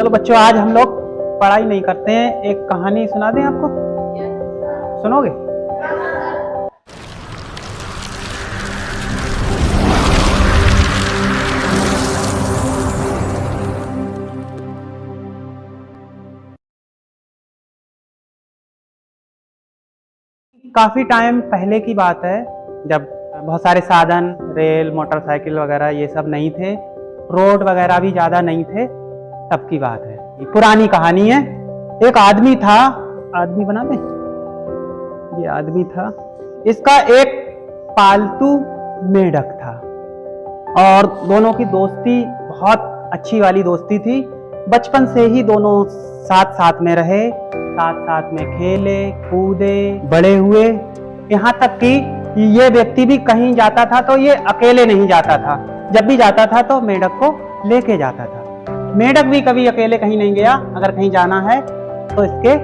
चलो बच्चों, आज हम लोग पढ़ाई नहीं करते हैं, एक कहानी सुना दें आपको। सुनोगे? काफी टाइम पहले की बात है, जब बहुत सारे साधन, रेल, मोटरसाइकिल वगैरह ये सब नहीं थे, रोड वगैरह भी ज्यादा नहीं थे, तब की बात है। ये पुरानी कहानी है। एक आदमी था, आदमी बना दे, ये आदमी था, इसका एक पालतू मेढक था और दोनों की दोस्ती बहुत अच्छी वाली दोस्ती थी। बचपन से ही दोनों साथ साथ में रहे, साथ साथ में खेले कूदे बड़े हुए, यहाँ तक कि ये व्यक्ति भी कहीं जाता था तो ये अकेले नहीं जाता था। जब भी जाता था तो मेढक को लेके जाता था। मेढक भी कभी अकेले कहीं नहीं गया, अगर कहीं जाना है तो इसके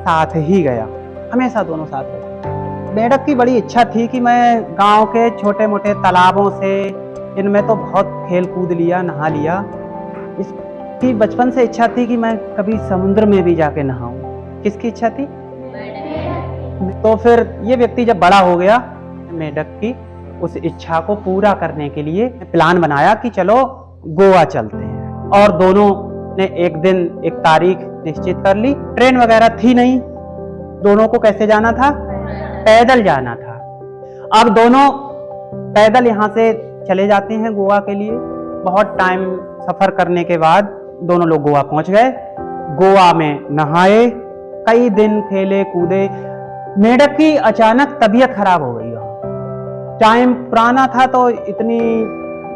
साथ ही गया, हमेशा दोनों साथ रहे। मेढक की बड़ी इच्छा थी कि मैं गांव के छोटे मोटे तालाबों से, इनमें तो बहुत खेल कूद लिया, नहा लिया। इसकी बचपन से इच्छा थी कि मैं कभी समुद्र में भी जाके नहाऊं। किसकी इच्छा थी? तो फिर ये व्यक्ति जब बड़ा हो गया, मेढक की उस इच्छा को पूरा करने के लिए प्लान बनाया कि चलो गोवा चलते हैं। और दोनों ने एक दिन एक तारीख निश्चित कर ली। ट्रेन वगैरह थी नहीं, दोनों को कैसे जाना था? पैदल जाना था। अब दोनों पैदल यहाँ से चले जाते हैं गोवा के लिए। बहुत टाइम सफर करने के बाद दोनों लोग गोवा पहुंच गए। गोवा में नहाए, कई दिन खेले कूदे। मेढक की अचानक तबीयत खराब हो गई। वहाँ टाइम पुराना था तो इतनी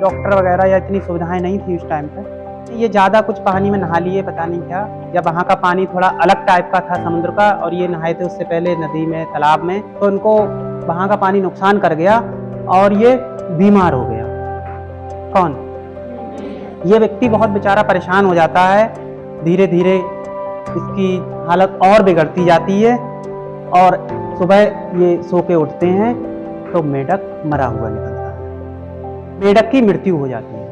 डॉक्टर वगैरह या इतनी सुविधाएं नहीं थी उस टाइम पर। ये ज्यादा कुछ पानी में नहा लिए, पता नहीं क्या, या वहाँ का पानी थोड़ा अलग टाइप का था समुद्र का, और ये नहाए थे उससे पहले नदी में, तालाब में, तो इनको वहाँ का पानी नुकसान कर गया और ये बीमार हो गया। कौन? ये व्यक्ति बहुत बेचारा परेशान हो जाता है। धीरे धीरे इसकी हालत और बिगड़ती जाती है और सुबह ये सो के उठते हैं तो मेढक मरा हुआ निकलता है। मेढक की मृत्यु हो जाती है।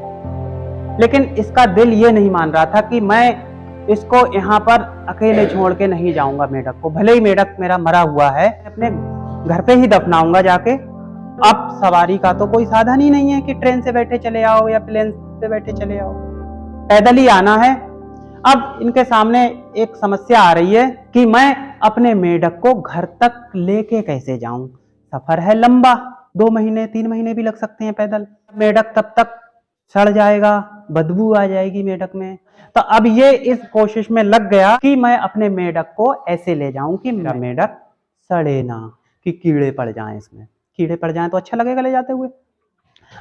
लेकिन इसका दिल ये नहीं मान रहा था कि मैं इसको यहाँ पर अकेले छोड़ के नहीं जाऊंगा मेढक को। भले ही मेढक मेरा मरा हुआ है, अपने घर पे ही दफनाऊंगा जाके। अब सवारी का तो कोई साधन ही नहीं है कि ट्रेन से बैठे चले आओ या प्लेन से बैठे चले आओ, पैदल ही आना है। अब इनके सामने एक समस्या आ रही है कि मैं अपने मेढक को घर तक लेके कैसे जाऊं। सफर है लंबा, 2 महीने 3 महीने भी लग सकते हैं पैदल। मेढक तब तक सड़ जाएगा, बदबू आ जाएगी मेढक में। तो अब ये इस कोशिश में लग गया कि मैं अपने मेढक को ऐसे ले जाऊं कि मेरा मेढक सड़े ना, कि कीड़े पड़ जाएं, इसमें कीड़े पड़ जाएं तो अच्छा लगेगा ले जाते हुए।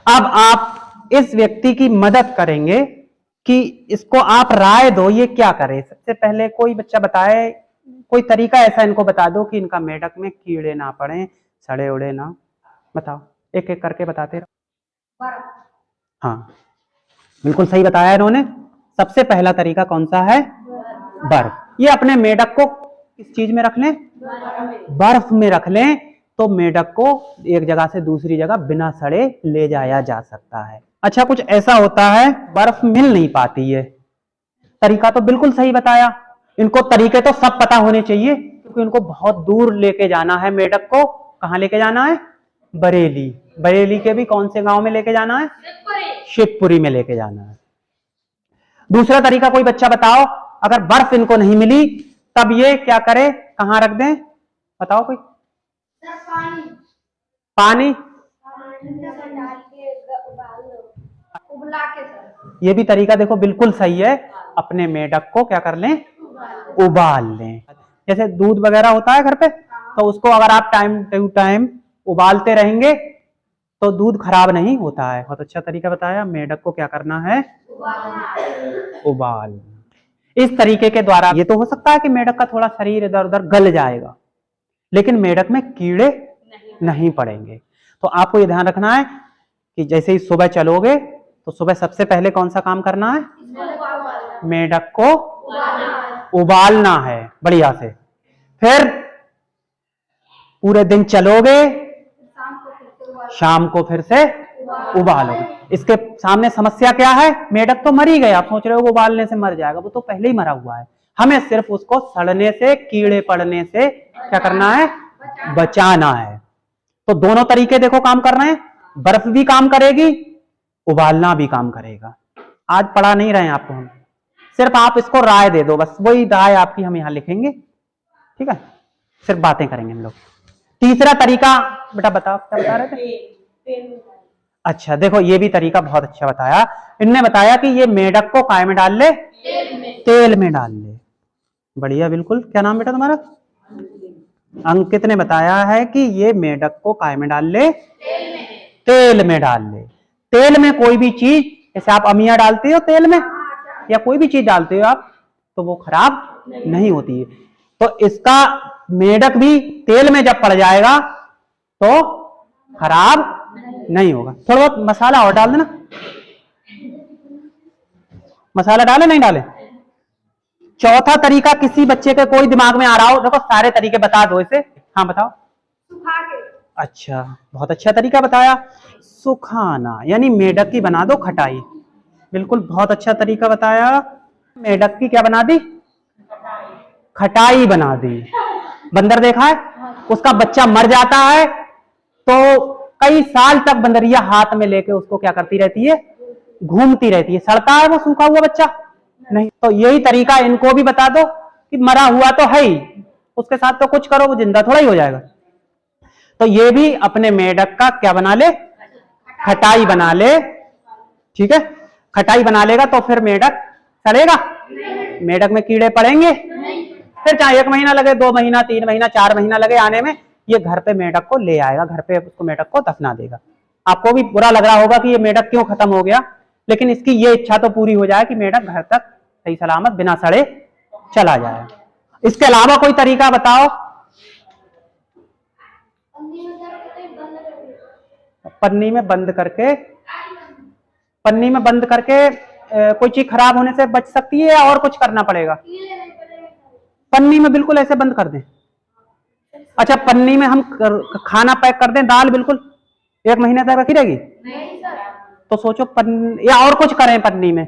अब आप इस व्यक्ति की मदद करेंगे कि इसको आप राय दो ये क्या करे। सबसे पहले कोई बच्चा बताए, कोई तरीका ऐसा इनको बता दो कि इनका मेढक में कीड़े ना पड़े, सड़े उड़े ना। बताओ, एक एक करके बताते रहो। हाँ, बिल्कुल सही बताया इन्होंने। सबसे पहला तरीका कौन सा है? बर्फ। ये अपने मेढक को किस चीज में रख लें? बर्फ में रख लें तो मेढक को एक जगह से दूसरी जगह बिना सड़े ले जाया जा सकता है। अच्छा, कुछ ऐसा होता है बर्फ मिल नहीं पाती है। तरीका तो बिल्कुल सही बताया। इनको तरीके तो सब पता होने चाहिए, क्योंकि इनको बहुत दूर लेके जाना है मेढक को। कहाँ लेके जाना है? बरेली। बरेली के भी कौन से गांव में लेके जाना है? शिवपुरी में लेके जाना है। दूसरा तरीका कोई बच्चा बताओ, अगर बर्फ इनको नहीं मिली तब ये क्या करे, कहां रख दें? बताओ कोई। पानी ये भी तरीका देखो बिल्कुल सही है। अपने मेढक को क्या कर लें? उबाल लें। जैसे दूध वगैरह होता है घर पे, तो उसको अगर आप टाइम टू टाइम उबालते रहेंगे तो दूध खराब नहीं होता है। बहुत अच्छा तरीका बताया। मेढक को क्या करना है? उबाल। इस तरीके के द्वारा ये तो हो सकता है कि मेढक का थोड़ा शरीर इधर उधर गल जाएगा, लेकिन मेढक में कीड़े नहीं पड़ेंगे। तो आपको ये ध्यान रखना है कि जैसे ही सुबह चलोगे तो सुबह सबसे पहले कौन सा काम करना है? मेढक को उबालना है बढ़िया से। फिर पूरे दिन चलोगे, शाम को फिर से उबालो। इसके सामने समस्या क्या है, मेढक तो मर ही गया, आप सोच रहे हो उबालने से मर जाएगा, वो तो पहले ही मरा हुआ है। हमें सिर्फ उसको सड़ने से, कीड़े पड़ने से क्या करना है, बचाना है। तो दोनों तरीके देखो काम कर रहे हैं, बर्फ भी काम करेगी, उबालना भी काम करेगा। आज पढ़ा नहीं रहे हैं आपको हम, सिर्फ आप इसको राय दे दो, बस वही राय आपकी हम यहां लिखेंगे, ठीक है, सिर्फ बातें करेंगे हम लोग। तीसरा तरीका बेटा बताओ, क्या बता रहे थे? अच्छा देखो, ये भी तरीका बहुत अच्छा बताया इनने, बताया कि ये मेढक को काय में डाल ले, तेल में डाल ले। बढ़िया, बिल्कुल। क्या नाम बेटा तुम्हारा? अंकित ने बताया है कि ये मेढक को काय में डाल ले, तेल में डाल ले। तेल में कोई भी चीज, जैसे आप अमिया डालते हो तेल में, या कोई भी चीज डालते हो आप, तो वो खराब नहीं होती है। तो इसका मेढक भी तेल में जब पड़ जाएगा तो खराब नहीं होगा। थोड़ा बहुत मसाला और डाल देना, मसाला डाले नहीं डाले। चौथा तरीका किसी बच्चे के कोई दिमाग में आ रहा हो, देखो सारे तरीके बता दो इसे। हाँ बताओ। अच्छा, बहुत अच्छा तरीका बताया, सुखाना, यानी मेढक की बना दो खटाई। बिल्कुल, बहुत अच्छा तरीका बताया। मेढक की क्या बना दी, खटाई बना दी। बंदर देखा है, उसका बच्चा मर जाता है तो कई साल तक बंदरिया हाथ में लेके उसको क्या करती रहती है, घूमती रहती है। सड़ता है वो सूखा हुआ बच्चा? नहीं। तो यही तरीका इनको भी बता दो कि मरा हुआ तो है ही, उसके साथ तो कुछ करो, वो जिंदा थोड़ा ही हो जाएगा। तो ये भी अपने मेढक का क्या बना ले, खटाई बना ले, ठीक है। खटाई बना लेगा तो फिर मेढक सड़ेगा, मेढक में कीड़े पड़ेंगे, फिर चाहे 1 महीना लगे, 2 महीना, 3 महीना, 4 महीना लगे आने में, ये घर पे मेढक को ले आएगा, घर पे उसको मेढक को दफना देगा। आपको भी बुरा लग रहा होगा कि ये मेढक क्यों खत्म हो गया, लेकिन इसकी ये इच्छा तो पूरी हो जाए कि मेढक घर तक सही सलामत बिना सड़े चला जाए। इसके अलावा कोई तरीका बताओ। पन्नी में बंद करके, पन्नी में बंद करके कोई चीज खराब होने से बच सकती है या और कुछ करना पड़ेगा? पन्नी में बिल्कुल ऐसे बंद कर दें। अच्छा, पन्नी में हम खाना पैक कर दें, दाल बिल्कुल 1 महीने तक रखी रहेगी? नहीं सर। तो सोचो पन्नी, या और कुछ करें पन्नी में,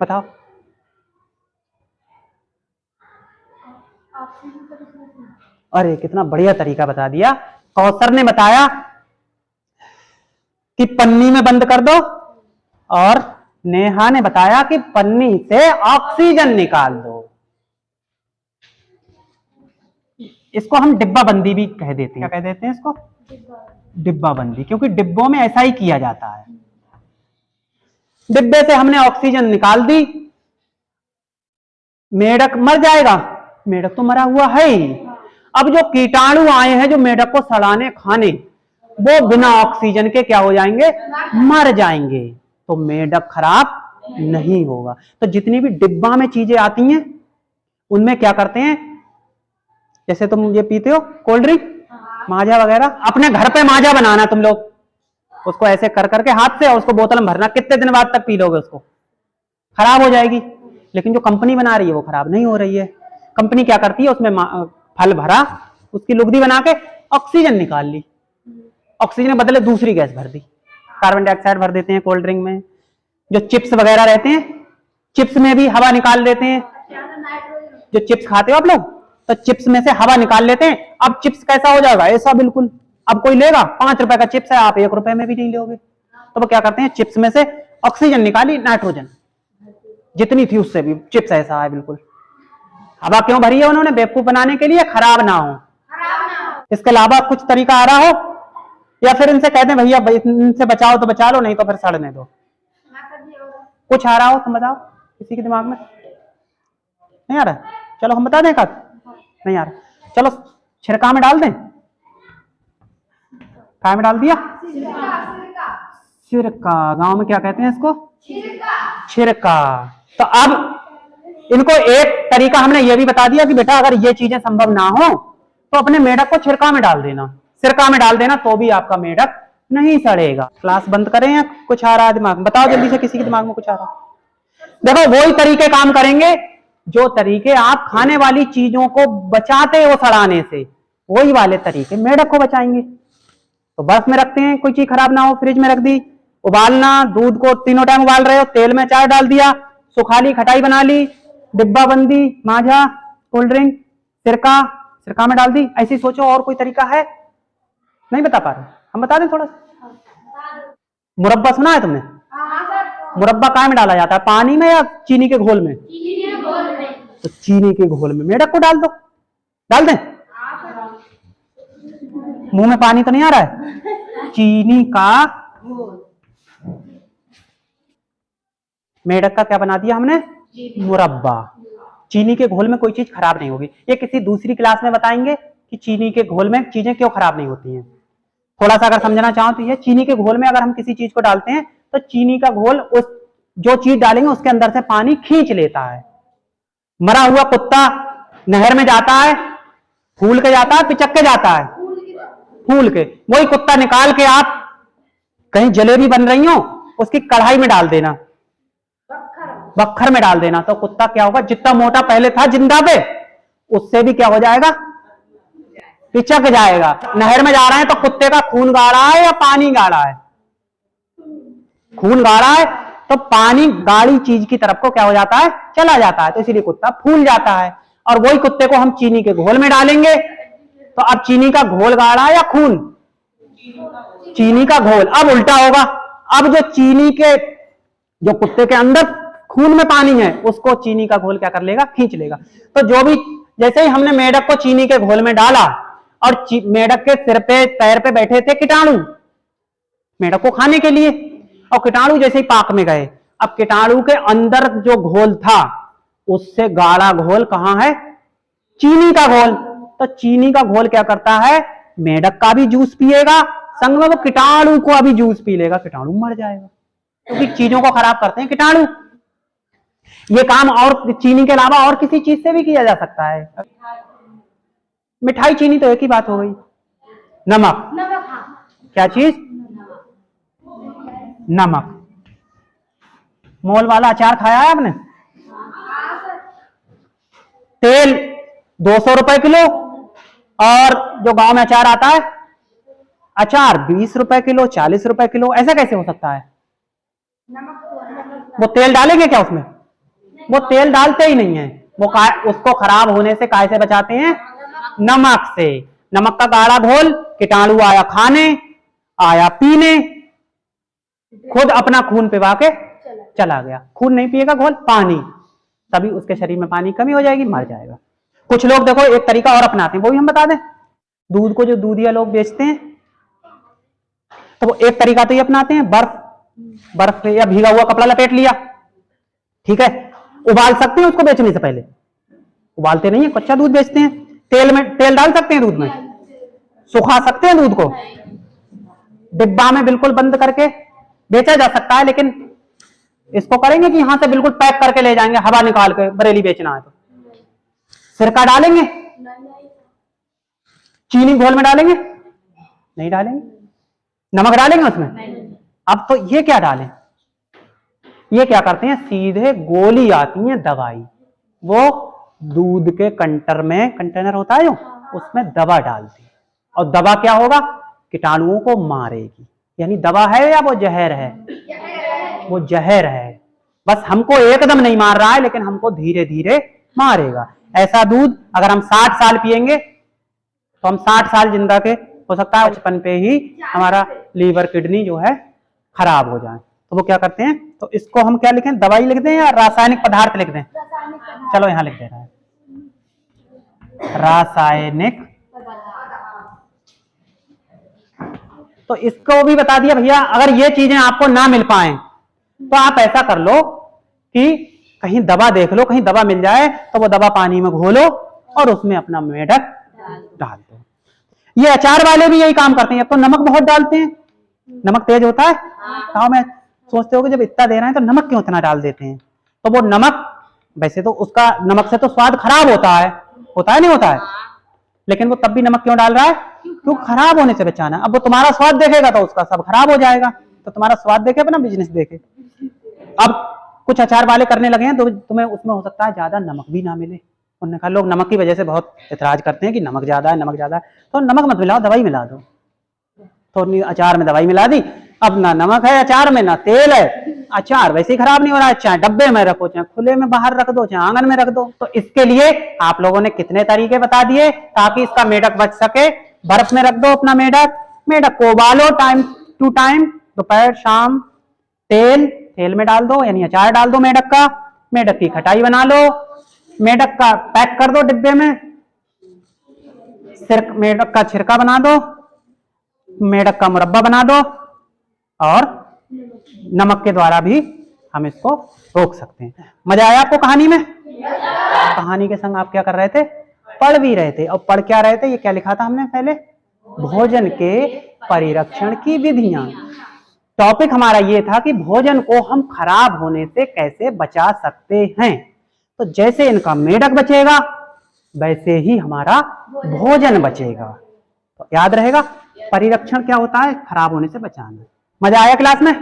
बताओ। अरे कितना बढ़िया तरीका बता दिया, कौसर ने बताया कि पन्नी में बंद कर दो, और नेहा ने बताया कि पन्नी से ऑक्सीजन निकाल दो। इसको हम डिब्बा बंदी भी कह देते हैं। क्या कह देते हैं इसको? डिब्बा बंदी, क्योंकि डिब्बों में ऐसा ही किया जाता है। डिब्बे से हमने ऑक्सीजन निकाल दी, मेढक मर जाएगा, मेढक तो मरा हुआ है ही। अब जो कीटाणु आए हैं जो मेढक को सड़ाने खाने, वो बिना ऑक्सीजन के क्या हो जाएंगे, मर जाएंगे। तो मेढक खराब नहीं होगा। तो जितनी भी डिब्बा में चीजें आती हैं उनमें क्या करते हैं, जैसे तुम ये पीते हो कोल्ड ड्रिंक, माजा वगैरह, अपने घर पे माजा बनाना तुम लोग, उसको ऐसे कर करके हाथ से, और उसको बोतल में भरना, कितने दिन बाद तक पी लोगे उसको, खराब हो जाएगी। लेकिन जो कंपनी बना रही है वो खराब नहीं हो रही है। कंपनी क्या करती है, उसमें फल भरा, उसकी लुगदी बना के ऑक्सीजन निकाल ली, ऑक्सीजन के बदले दूसरी गैस भर दी, कार्बन डाइऑक्साइड भर देते हैं कोल्ड ड्रिंक में। जो चिप्स वगैरह रहते हैं, चिप्स में भी हवा निकाल देते हैं। जो चिप्स खाते हो आप लोग, तो चिप्स में से हवा निकाल लेते हैं। अब चिप्स कैसा हो जाएगा, ऐसा बिल्कुल। अब कोई लेगा, 5 रुपए का चिप्स है, आप 1 रुपए में भी नहीं लोगे। तो वो क्या करते हैं, चिप्स में से ऑक्सीजन निकाली, नाइट्रोजन जितनी थी उससे भी, चिप्स ऐसा है बिल्कुल। हवा क्यों भरी है उन्होंने, बेवकूफ बनाने के लिए, खराब ना हो। इसके अलावा कुछ तरीका आ रहा हो, या फिर इनसे कहते हैं भैया इनसे बचाओ तो बचा लो, नहीं तो फिर सड़ने दो। कुछ आ रहा हो तुम बताओ, किसी के दिमाग में नहीं आ रहा? चलो हम बता दें, का नहीं आ रहा, चलो छिड़का में डाल दें। काय में डाल दिया, छिड़का। गांव में क्या कहते हैं इसको, छिड़का। तो अब इनको एक तरीका हमने ये भी बता दिया कि बेटा अगर ये चीजें संभव ना हो तो अपने मेढक को छिड़का में डाल देना, सिरका में डाल देना, तो भी आपका मेढक नहीं सड़ेगा। क्लास बंद करें या कुछ आ रहा है दिमाग में, बताओ जल्दी से, किसी के दिमाग में कुछ आ रहा है? देखो वही तरीके काम करेंगे जो तरीके आप खाने वाली चीजों को बचाते हो सड़ाने से, वही वाले तरीके मेढक को बचाएंगे। तो बर्फ में रखते हैं, कोई चीज खराब ना हो, फ्रिज में रख दी। उबालना, दूध को तीनों टाइम उबाल रहे हो, तेल में चाय डाल दिया, सुखा ली, खटाई बना ली, डिब्बा बंदी, माजा, कोल्ड ड्रिंक, सिरका में डाल दी। ऐसी सोचो, और कोई तरीका है? नहीं बता पा रहे, हम बता दें थोड़ा सा। मुरब्बा सुना है तुमने? मुरब्बा काय में डाला जाता है, पानी में या चीनी के घोल में? तो चीनी के घोल में मेढक को डाल दो, डाल दें? मुंह में पानी तो नहीं आ रहा है? चीनी का मेढक का क्या बना दिया हमने? मुरब्बा। चीनी के घोल में कोई चीज खराब नहीं होगी। ये किसी दूसरी क्लास में बताएंगे कि चीनी के घोल में चीजें क्यों खराब नहीं होती हैं। थोड़ा सा अगर समझना चाहो तो ये चीनी के घोल में अगर हम किसी चीज को डालते हैं तो चीनी का घोल उस जो चीज डालेंगे उसके अंदर से पानी खींच लेता है। मरा हुआ कुत्ता नहर में जाता है, फूल के जाता है, पिचक के जाता है? फूल के। वही कुत्ता निकाल के आप कहीं जलेबी बन रही हो, उसकी कढ़ाई में डाल देना, बख्खर में डाल देना, तो कुत्ता क्या होगा? जितना मोटा पहले था जिंदा पे, उससे भी क्या हो जाएगा? पिचक जाएगा। नहर में जा रहे हैं तो कुत्ते का खून गाढ़ा है या पानी गाढ़ा है? खून गाढ़ा है, तो पानी गाढ़ी चीज की तरफ को क्या हो जाता है? चला जाता है, तो इसीलिए कुत्ता फूल जाता है। और वही कुत्ते को हम चीनी के घोल में डालेंगे, तो अब चीनी का घोल गाढ़ा या खून? चीनी का घोल। अब उल्टा होगा, अब जो चीनी के जो कुत्ते के अंदर खून में पानी है उसको चीनी का घोल क्या कर लेगा? खींच लेगा। तो जो भी, जैसे ही हमने मेढक को चीनी के घोल में डाला और मेढक के सिर पे पैर पे बैठे थे कीटाणु मेढक को खाने के लिए, और कीटाणु जैसे ही पाक में गए, अब कीटाणु के अंदर जो घोल था उससे गाढ़ा घोल कहां है? चीनी का घोल। तो चीनी का घोल क्या करता है? मेढक का भी जूस पिएगा, संग में वो कीटाणु को अभी जूस पी लेगा, कीटाणु मर जाएगा, क्योंकि चीजों को खराब करते हैं कीटाणु। ये काम और चीनी के अलावा और किसी चीज से भी किया जा सकता है। मिठाई चीनी तो एक ही बात हो गई। नमक, क्या चीज? नमक। मोल वाला अचार खाया है आपने? तेल 200 रुपए किलो, और जो गांव में अचार आता है अचार 20 रुपए किलो, 40 रुपए किलो। ऐसा कैसे हो सकता है? वो तेल डालेंगे क्या उसमें? वो तेल डालते ही नहीं है। वो उसको खराब होने से काय से बचाते हैं? नमक से। नमक का गाढ़ा घोल, कीटाणु आया खाने, आया पीने, खुद अपना खून पिवा के चला गया। खून नहीं पिएगा घोल, पानी, तभी उसके शरीर में पानी कमी हो जाएगी, मर जाएगा। कुछ लोग देखो एक तरीका और अपनाते हैं, वो भी हम बता दें। दूध को जो दूधिया लोग बेचते हैं तो वो एक तरीका तो ये अपनाते हैं, बर्फ या भीगा हुआ कपड़ा लपेट लिया, ठीक है, उबाल सकते हैं उसको बेचने से पहले, उबालते नहीं है, कच्चा दूध बेचते हैं। तेल डाल सकते हैं दूध में, सुखा सकते हैं दूध को, डिब्बा में बिल्कुल बंद करके बेचा जा सकता है। लेकिन इसको करेंगे कि यहां से बिल्कुल पैक करके ले जाएंगे, हवा निकाल के बरेली बेचना है तो? सिरका डालेंगे? चीनी घोल में डालेंगे? नहीं डालेंगे। नमक डालेंगे उसमें? अब तो ये क्या डालें? ये क्या करते हैं, सीधे गोली आती है दवाई, वो दूध के कंटेनर होता है जो, उसमें दवा डालती है, और दवा क्या होगा? कीटाणुओं को मारेगी। यानी दवा है या वो जहर है? वो जहर है। बस हमको एकदम नहीं मार रहा है, लेकिन हमको धीरे धीरे मारेगा। ऐसा दूध अगर हम 60 साल पिएंगे तो हम 60 साल जिंदा के हो सकता है, बचपन पे ही हमारा लीवर किडनी जो है खराब हो जाए। तो वो क्या करते हैं, तो इसको हम क्या लिखें, दवाई लिख दें या रासायनिक पदार्थ लिख दें? चलो यहां लिख दे रहा है, रासायनिक। तो इसको भी बता दिया भैया, अगर ये चीजें आपको ना मिल पाए तो आप ऐसा कर लो कि कहीं दवा देख लो, कहीं दवा मिल जाए तो वो दवा पानी में घोलो और उसमें अपना मेढक डाल दो। ये अचार वाले भी यही काम करते हैं। अब तो नमक बहुत डालते हैं, नमक तेज होता है गाँव में, सोचते हो कि जब इतना दे रहे हैं तो नमक क्यों इतना डाल देते हैं। तो वो नमक, वैसे तो उसका नमक से तो स्वाद खराब होता है नहीं होता है, लेकिन वो तब भी नमक क्यों डाल रहा है? क्यों? खराब होने से बचाना। अब वो तुम्हारा स्वाद देखेगा तो उसका सब खराब हो जाएगा, तो तुम्हारा स्वाद देखे अपना बिजनेस देखे। अब कुछ अचार वाले करने लगे हैं तो तुम्हें उसमें हो सकता है ज्यादा नमक भी ना मिले। उन्होंने कहा लोग नमक की वजह से बहुत ऐतराज करते हैं कि नमक ज्यादा है, नमक ज्यादा है, तो नमक मत मिलाओ, दवाई मिला दो, तो अचार में दवाई मिला दी, अब ना नमक है अचार में, ना तेल है, अचार वैसे ही खराब नहीं हो रहा है, चाहे डब्बे में रखो, चाहे खुले में बाहर रख दो, चाहे आंगन में रख दो। तो इसके लिए आप लोगों ने कितने तरीके बता दिए ताकि इसका मेढक बच सके। बर्फ में रख दो अपना मेढक, मेढक को उबालो टाइम टू टाइम, दोपहर शाम, तेल में डाल दो, यानी अचार डाल दो मेढक का, मेढक की खटाई बना लो, मेढक का पैक कर दो डिब्बे में, मेढक का छिरका बना दो, मेढक का मुरब्बा बना दो, और नमक के द्वारा भी हम इसको रोक सकते हैं। मजा आया आपको कहानी में? कहानी के संग आप क्या कर रहे थे? पढ़ भी रहे थे। और पढ़ क्या रहे थे? ये क्या लिखा था हमने पहले? भोजन के परिरक्षण की विधियां। टॉपिक हमारा ये था कि भोजन को हम खराब होने से कैसे बचा सकते हैं। तो जैसे इनका मेढक बचेगा वैसे ही हमारा भोजन बचेगा। तो याद रहेगा परिरक्षण क्या होता है? खराब होने से बचाना। मजा आया क्लास में?